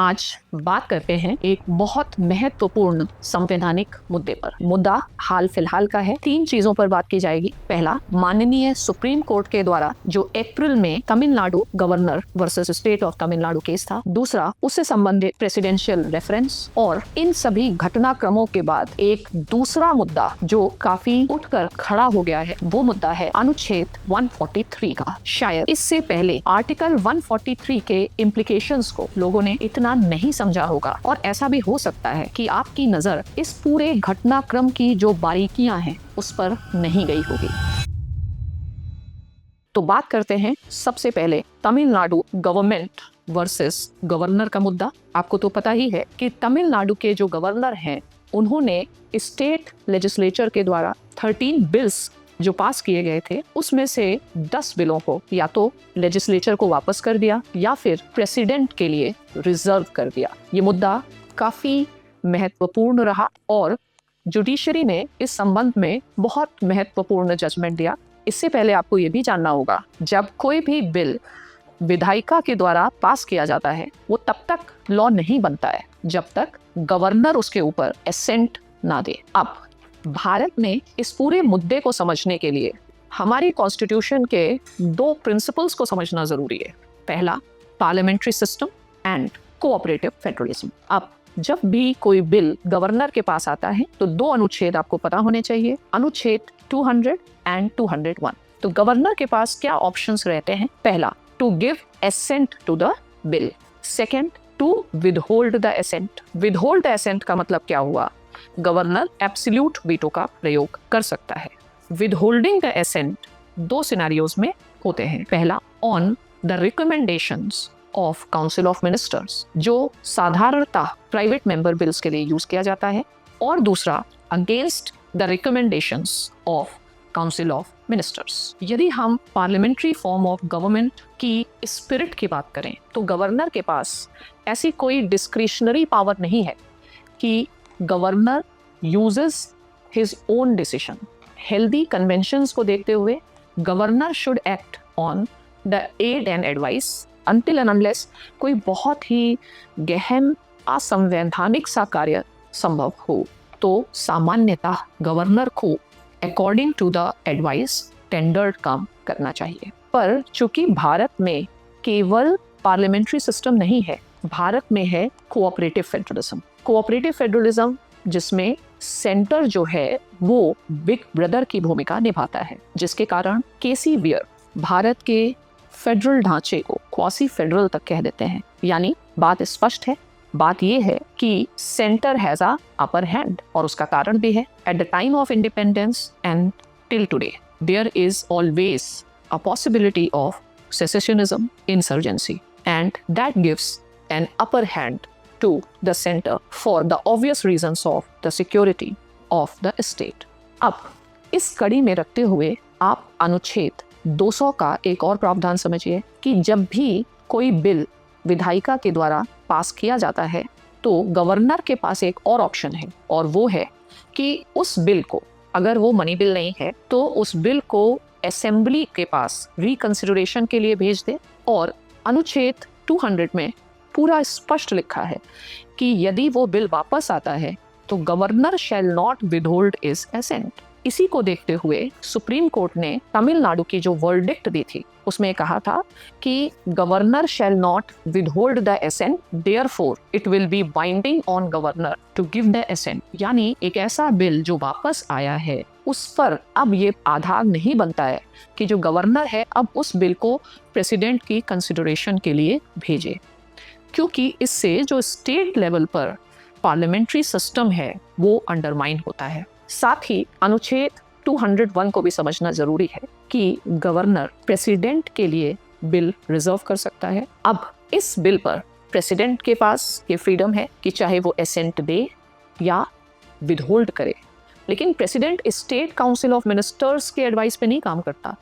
आज बात करते हैं एक बहुत महत्वपूर्ण संवैधानिक मुद्दे पर। मुद्दा हाल फिलहाल का है। 3 चीजों पर बात की जाएगी। पहला, माननीय सुप्रीम कोर्ट के द्वारा जो अप्रैल में Tamil Nadu governor versus state of Tamil Nadu case था। दूसरा, उससे संबंधित प्रेसिडेंशियल रेफरेंस। और इन सभी घटनाक्रमों के बाद एक दूसरा मुद्दा जो काफी उठकर खड़ा हो गया है, वो मुद्दा है अनुच्छेद 143 का। शायद इससे पहले आर्टिकल 143 के इम्प्लीकेशंस को लोगों ने इतना नहीं समझा होगा, और ऐसा भी हो सकता है कि आपकी नजर इस पूरे घटनाक्रम की जो बारीकियां हैं उस पर नहीं गई होगी। तो बात करते हैं सबसे पहले तमिलनाडु गवर्नमेंट वर्सेस गवर्नर का मुद्दा। आपको तो पता ही है कि तमिलनाडु के जो गवर्नर हैं उन्होंने स्टेट लेजिस्लेचर के द्वारा 13 बिल्स जो पास किए गए थे उसमें से 10 बिलों को या तो लेजिस्लेचर को वापस कर दिया या फिर प्रेसिडेंट के लिए रिजर्व कर दिया। ये मुद्दा काफी महत्वपूर्ण रहा और जुडिशरी ने इस संबंध में बहुत महत्वपूर्ण जजमेंट दिया। इससे पहले आपको ये भी जानना होगा, जब कोई भी बिल विधायिका के द्वारा पास किया जाता है वो तब तक लॉ नहीं बनता है जब तक गवर्नर उसके ऊपर एसेंट ना दे। अब भारत में इस पूरे मुद्दे को समझने के लिए हमारी कॉन्स्टिट्यूशन के 2 प्रिंसिपल्स को समझना जरूरी है। पहला, parliamentary system and cooperative federalism. अब जब भी कोई बिल गवर्नर के पास आता है तो 2 अनुच्छेद आपको पता होने चाहिए, अनुच्छेद 200 एंड 201। तो गवर्नर के पास क्या ऑप्शंस रहते हैं? पहला, to give assent to the bill. Second, to withhold the assent. Withhold the assent का मतलब क्या हुआ? गवर्नर एब्सोल्यूट वीटो का प्रयोग कर सकता है। विदहोल्डिंग द एसेंट 2 सिनेरियोज में होते हैं। पहला, on the recommendations of council of ministers, जो साधारणतः प्राइवेट मेंबर बिल्स के लिए यूज किया जाता है, और दूसरा, against the recommendations of council of ministers. यदि हम पार्लियामेंट्री फॉर्म ऑफ गवर्नमेंट की स्पिरिट की बात करें तो गवर्नर के पास ऐसी कोई डिस्क्रिशनरी पावर नहीं है कि governor uses his own decision. Healthy conventions को देखते हुए governor should act on the aid and advice until and unless कोई बहुत ही गहन असंवैधानिक सा कार्य संभव हो, तो सामान्यतः गवर्नर को according to the advice tendered काम करना चाहिए। पर चूंकि भारत में केवल पार्लियामेंट्री सिस्टम नहीं है, भारत में है कोऑपरेटिव फेडरलिज्म। कोऑपरेटिव फेडरलिज्म जिसमें सेंटर जो है वो बिग ब्रदर की भूमिका निभाता है, जिसके कारण केसी वियर भारत के फेडरल ढांचे को क्वासी फेडरल तक कह देते हैं। यानी बात स्पष्ट है, बात ये है कि centre has a upper hand, और उसका कारण भी है। At the time of independence and till today there is always a possibility of secessionism, insurgency, and that gives an upper hand to the center for the obvious reasons of the security of the state. अब इस कड़ी में रखते हुए आप अनुच्छेद 200 का एक और प्रावधान समझिए कि जब भी कोई बिल विधायिका के द्वारा पास किया जाता है तो गवर्नर के पास एक और ऑप्शन है, और वो है कि उस बिल को, अगर वो मनी बिल नहीं है तो उस बिल को असेंबली के पास रिकंसिडरेशन के लिए भेज दे। और अनुच्छेद 200 में पूरा स्पष्ट लिखा है कि यदि वो बिल वापस आता है तो governor shall not withhold is assent. इसी को देखते हुए सुप्रीम कोर्ट ने तमिलनाडु की जो वर्डिक्ट दी थी उसमें कहा था कि governor shall not withhold the assent, therefore it will be binding on governor to give the assent. यानी एक ऐसा बिल जो वापस आया है उस पर अब ये आधार नहीं बनता है कि जो गवर्नर है अब उस बिल को प्रेसिडेंट की कंसिडरेशन के लिए भेजे, क्योंकि इससे जो स्टेट लेवल पर पार्लियामेंट्री सिस्टम है वो अंडरमाइन होता है। साथ ही अनुच्छेद 201 को भी समझना जरूरी है कि गवर्नर प्रेसिडेंट के लिए बिल रिजर्व कर सकता है। अब इस बिल पर प्रेसिडेंट के पास ये फ्रीडम है कि चाहे वो एसेंट दे या विदहोल्ड करे, लेकिन president state council of ministers के एडवाइस पे नहीं काम करता।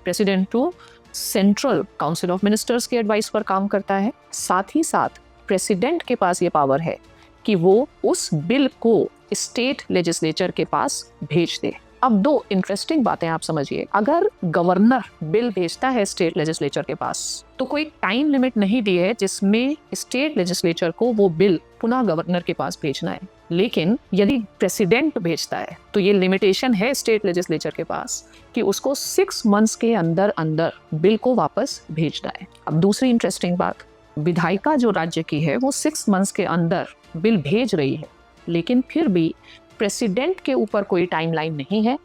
प्रेसिडेंट तो सेंट्रल काउंसिल ऑफ मिनिस्टर्स के एडवाइस पर काम करता है। साथ ही साथ प्रेसिडेंट के पास ये पावर है कि वो उस बिल को स्टेट लेजिस्लेचर के पास भेज दे। अब दो इंटरेस्टिंग बातें आप समझिए। अगर गवर्नर बिल भेजता है स्टेट लेजिस्लेचर के पास तो कोई टाइम लिमिट नहीं दी है जिसमें स्टेट लेजिस्लेचर को वो बिल पुनः गवर्नर के पास भेजना है। लेकिन यदि प्रेसिडेंट भेजता है तो ये लिमिटेशन है स्टेट लेजिस्लेचर के पास कि उसको 6 मंथ्स के अंदर अंदर बिल को वापस भेजना है। अब दूसरी इंटरेस्टिंग बात, विधायिका जो राज्य की है वो 6 मंथ्स के अंदर बिल भेज रही है, लेकिन फिर भी प्रेसिडेंट के ऊपर कोई टाइमलाइन नहीं है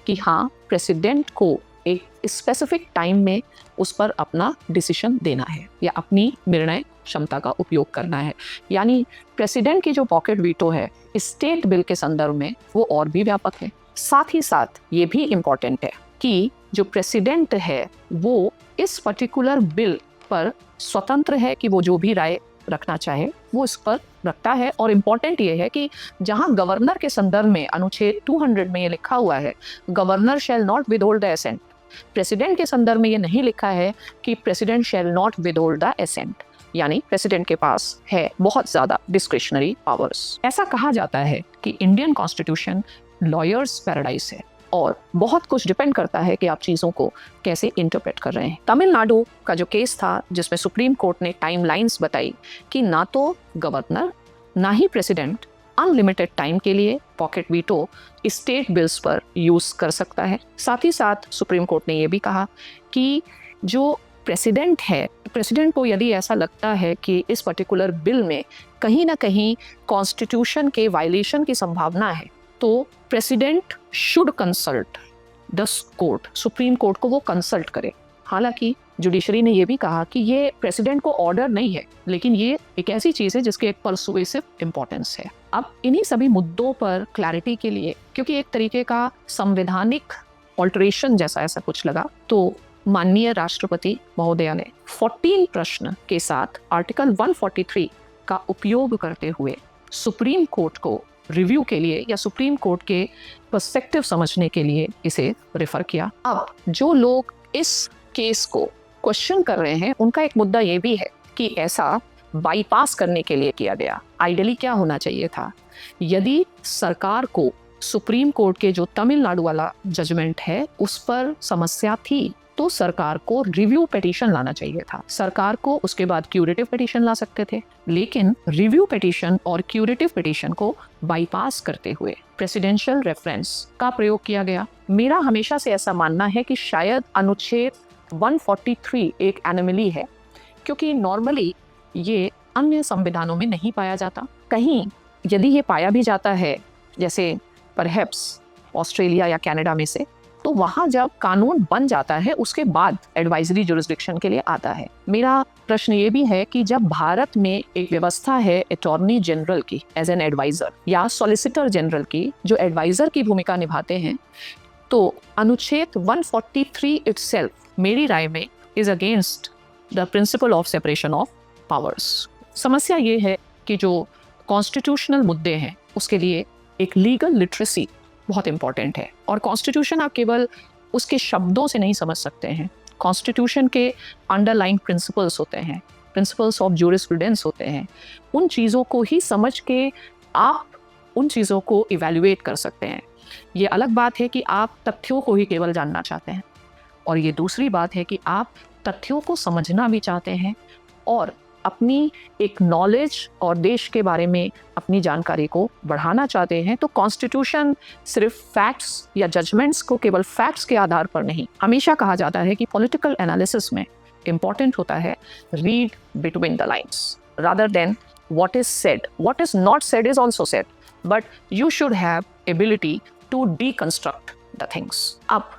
कि हाँ प्रेसिडेंट को एक स्पेसिफिक टाइम में उस पर अपना डिसीजन देना है या अपनी निर्णय क्षमता का उपयोग करना है। यानी प्रेसिडेंट की जो पॉकेट वीटो है स्टेट बिल के संदर्भ में वो और भी व्यापक है। साथ ही साथ ये भी इम्पोर्टेंट है कि जो प्रेसिडेंट है वो इस पर्टिकुलर बिल पर स्वतंत्र है कि वो जो भी राय रखना चाहे वो इस पर रखता है। और इम्पोर्टेंट ये है कि जहां गवर्नर के संदर्भ में अनुच्छेद 200 में ये लिखा हुआ है governor shall not withhold the assent, president के संदर्भ में ये नहीं लिखा है कि president shall not withhold the assent. यानी प्रेसिडेंट के पास है बहुत ज्यादा डिस्क्रिशनरी पावर्स। ऐसा कहा जाता है कि इंडियन कॉन्स्टिट्यूशन लॉयर्स पैराडाइज है और बहुत कुछ डिपेंड करता है कि आप चीज़ों को कैसे इंटरप्रेट कर रहे हैं। तमिलनाडु का जो केस था जिसमें सुप्रीम कोर्ट ने टाइमलाइंस बताई कि ना तो गवर्नर ना ही प्रेसिडेंट अनलिमिटेड टाइम के लिए पॉकेट वीटो स्टेट बिल्स पर यूज कर सकता है। साथ ही साथ सुप्रीम कोर्ट ने यह भी कहा कि जो प्रेसिडेंट है, प्रेसिडेंट को यदि ऐसा लगता है कि इस पर्टिकुलर बिल में कहीं ना कहीं कॉन्स्टिट्यूशन के वायलेशन की संभावना है तो president should consult the court, supreme court को वो कंसल्ट करे। हालांकि जुडिशरी ने ये भी कहा कि ये प्रेसिडेंट को ऑर्डर नहीं है, लेकिन ये एक ऐसी चीज़ है जिसकी एक परसुएसिव इम्पोर्टेंस है। अब इन्हीं सभी मुद्दों पर क्लैरिटी के लिए, क्योंकि एक तरीके का संवैधानिक ऑल्टरेशन जैसा ऐसा कुछ लगा, तो माननीय राष्ट्रपति महोदया ने 14 प्रश्न के साथ आर्टिकल 143 का उपयोग करते हुए सुप्रीम कोर्ट को रिव्यू के लिए या सुप्रीम कोर्ट के पर्सपेक्टिव समझने के लिए इसे रेफर किया। अब जो लोग इस केस को क्वेश्चन कर रहे हैं उनका एक मुद्दा ये भी है कि ऐसा बाईपास करने के लिए किया गया। आइडियली क्या होना चाहिए था, यदि सरकार को सुप्रीम कोर्ट के जो तमिलनाडु वाला जजमेंट है उस पर समस्या थी तो सरकार को रिव्यू पिटीशन लाना चाहिए था। सरकार को उसके बाद क्यूरेटिव पिटीशन ला सकते थे, लेकिन रिव्यू पिटीशन और क्यूरेटिव पिटीशन को बाईपास करते हुए प्रेसिडेंशियल रेफरेंस का प्रयोग किया गया। मेरा हमेशा से ऐसा मानना है कि शायद अनुच्छेद 143 एक एनोमली है, क्योंकि नॉर्मली ये अन्य संविधानों में नहीं पाया जाता। कहीं यदि ये पाया भी जाता है, जैसे परहैप्स ऑस्ट्रेलिया या कनाडा में से, तो वहां जब कानून बन जाता है उसके बाद एडवाइजरी जुरिस्डिक्शन के लिए आता है। मेरा प्रश्न ये भी है कि जब भारत में एक व्यवस्था है अटॉर्नी जनरल की एज एन एडवाइजर या सॉलिसिटर जनरल की जो एडवाइजर की भूमिका निभाते हैं, तो अनुच्छेद 143 इटसेल्फ मेरी राय में is against the principle of separation of powers. समस्या ये है कि जो कॉन्स्टिट्यूशनल मुद्दे हैं उसके लिए एक लीगल लिटरेसी बहुत इंपॉर्टेंट है, और कॉन्स्टिट्यूशन आप केवल उसके शब्दों से नहीं समझ सकते हैं। कॉन्स्टिट्यूशन के अंडरलाइंग प्रिंसिपल्स होते हैं, प्रिंसिपल्स ऑफ ज्यूरिस्प्रूडेंस होते हैं। उन चीज़ों को ही समझ के आप उन चीज़ों को इवैल्यूएट कर सकते हैं। ये अलग बात है कि आप तथ्यों को ही केवल जानना चाहते हैं, और ये दूसरी बात है कि आप तथ्यों को समझना भी चाहते हैं और अपनी एक नॉलेज और देश के बारे में अपनी जानकारी को बढ़ाना चाहते हैं। तो कॉन्स्टिट्यूशन सिर्फ फैक्ट्स या जजमेंट्स को केवल फैक्ट्स के आधार पर नहीं, हमेशा कहा जाता है कि पॉलिटिकल एनालिसिस में इम्पॉर्टेंट होता है read between the lines rather than what is said. What is not said is also said, but you should have ability to deconstruct the things. अब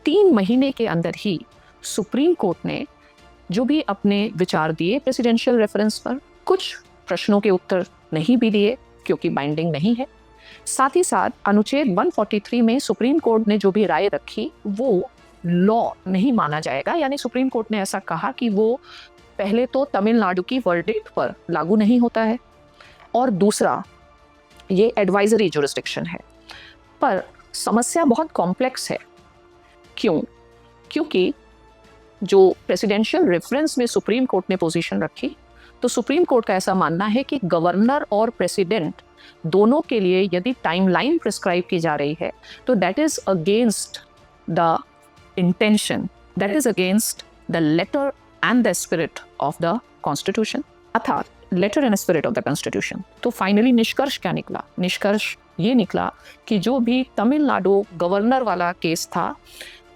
3 महीने के अंदर ही सुप्रीम कोर्ट ने जो भी अपने विचार दिए प्रेसिडेंशियल रेफरेंस पर, कुछ प्रश्नों के उत्तर नहीं भी दिए क्योंकि बाइंडिंग नहीं है। साथ ही साथ अनुच्छेद 143 में सुप्रीम कोर्ट ने जो भी राय रखी वो लॉ नहीं माना जाएगा। यानी सुप्रीम कोर्ट ने ऐसा कहा कि वो पहले तो तमिलनाडु की वर्डिक्ट पर लागू नहीं होता है, और दूसरा ये एडवाइजरी जुरिस्डिक्शन है। पर समस्या बहुत कॉम्प्लेक्स है। क्योंकि जो प्रेसिडेंशियल रेफरेंस में सुप्रीम कोर्ट ने पोजीशन रखी, तो सुप्रीम कोर्ट का ऐसा मानना है कि गवर्नर और प्रेसिडेंट दोनों के लिए यदि टाइमलाइन प्रिस्क्राइब की जा रही है तो that is against the intention, that is against the letter and the spirit of the constitution, अर्थात letter and spirit of the constitution. तो फाइनली निष्कर्ष क्या निकला? निष्कर्ष ये निकला कि जो भी तमिलनाडु गवर्नर वाला केस था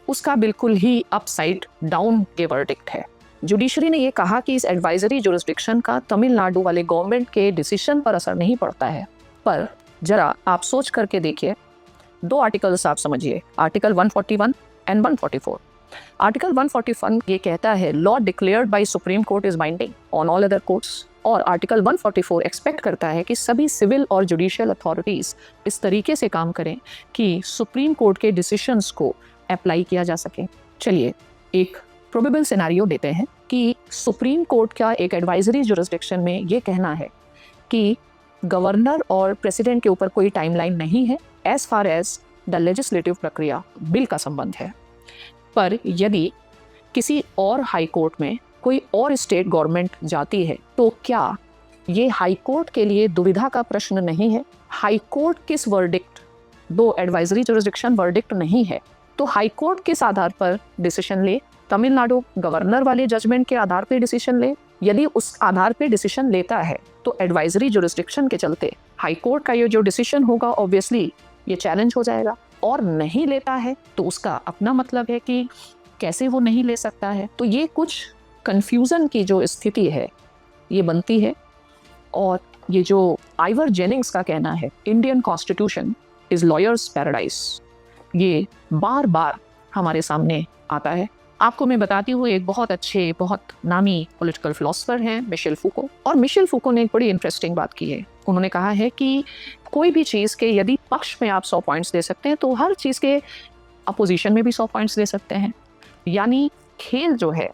उसका बिल्कुल ही अपसाइड डाउन के वर्डिक्ट है। जुडिशरी ने ये कहा कि इस एडवाइजरी जुरिस्डिक्शन का तमिलनाडु वाले गवर्नमेंट के डिसीजन पर असर नहीं पड़ता है। पर जरा आप सोच करके देखिए, दो आर्टिकल्स आप समझिए, आर्टिकल 141 एंड 144। आर्टिकल 141 ये कहता है law declared by supreme court is binding on all other courts, और आर्टिकल 144 एक्सपेक्ट करता है कि सभी सिविल और जुडिशियल अथॉरिटीज इस तरीके से काम करें कि सुप्रीम कोर्ट के डिसीजंस को अप्लाई किया जा सके। चलिए एक प्रोबेबल सिनेरियो देते हैं कि सुप्रीम कोर्ट का एक एडवाइजरी जुरिस्डिक्शन में ये कहना है कि गवर्नर और प्रेसिडेंट के ऊपर कोई टाइमलाइन नहीं है as far as the legislative प्रक्रिया बिल का संबंध है। पर यदि किसी और हाई कोर्ट में कोई और स्टेट गवर्नमेंट जाती है तो क्या ये हाई कोर्ट के लिए दुविधा का प्रश्न नहीं है? हाई कोर्ट किस वर्डिक्ट, दो एडवाइजरी जुरिस्डिक्शन वर्डिक्ट नहीं है, तो हाई कोर्ट किस आधार पर डिसीजन ले? तमिलनाडु गवर्नर वाले जजमेंट के आधार पर डिसीजन ले? यदि उस आधार पर डिसीजन लेता है तो एडवाइजरी जुरिस्डिक्शन के चलते हाई कोर्ट का ये जो डिसीजन होगा ऑब्वियसली ये चैलेंज हो जाएगा, और नहीं लेता है तो उसका अपना मतलब है कि कैसे वो नहीं ले सकता है। तो ये कुछ कंफ्यूजन की जो स्थिति है ये बनती है, और ये जो आइवर जेनिंग्स का कहना है Indian constitution is lawyers paradise, ये बार बार हमारे सामने आता है। आपको मैं बताती हूँ, एक बहुत अच्छे बहुत नामी पॉलिटिकल फिलोसफर हैं मिशेल फूको, और मिशेल फूको ने एक बड़ी इंटरेस्टिंग बात की है। उन्होंने कहा है कि कोई भी चीज़ के यदि पक्ष में आप 100 पॉइंट्स दे सकते हैं तो हर चीज़ के अपोजिशन में भी 100 पॉइंट्स दे सकते हैं। यानी खेल जो है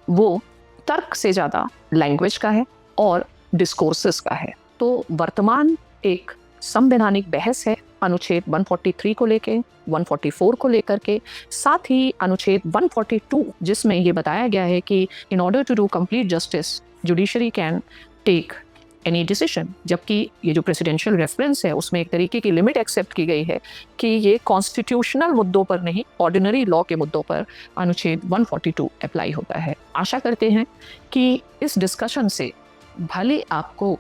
वो तर्क से ज़्यादा लैंग्वेज का है और डिस्कोर्सेस का है। तो वर्तमान एक संवैधानिक बहस है अनुच्छेद 143 को लेके, 144 को लेकर के, साथ ही अनुच्छेद 142 जिसमें ये बताया गया है कि in order to do complete justice judiciary can take any decision, जबकि ये जो प्रेसिडेंशियल रेफरेंस है उसमें एक तरीके की लिमिट एक्सेप्ट की गई है कि ये कॉन्स्टिट्यूशनल मुद्दों पर नहीं, ऑर्डिनरी लॉ के मुद्दों पर अनुच्छेद 142 अप्लाई होता है। आशा करते हैं कि इस डिस्कशन से भले आपको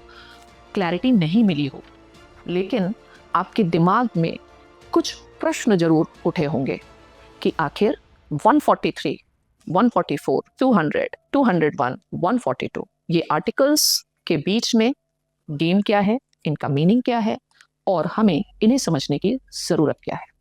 क्लैरिटी नहीं मिली हो, लेकिन आपके दिमाग में कुछ प्रश्न जरूर उठे होंगे कि आखिर 143, 144, 200, 201, 142 ये आर्टिकल्स के बीच में गेम क्या है, इनका मीनिंग क्या है, और हमें इन्हें समझने की ज़रूरत क्या है।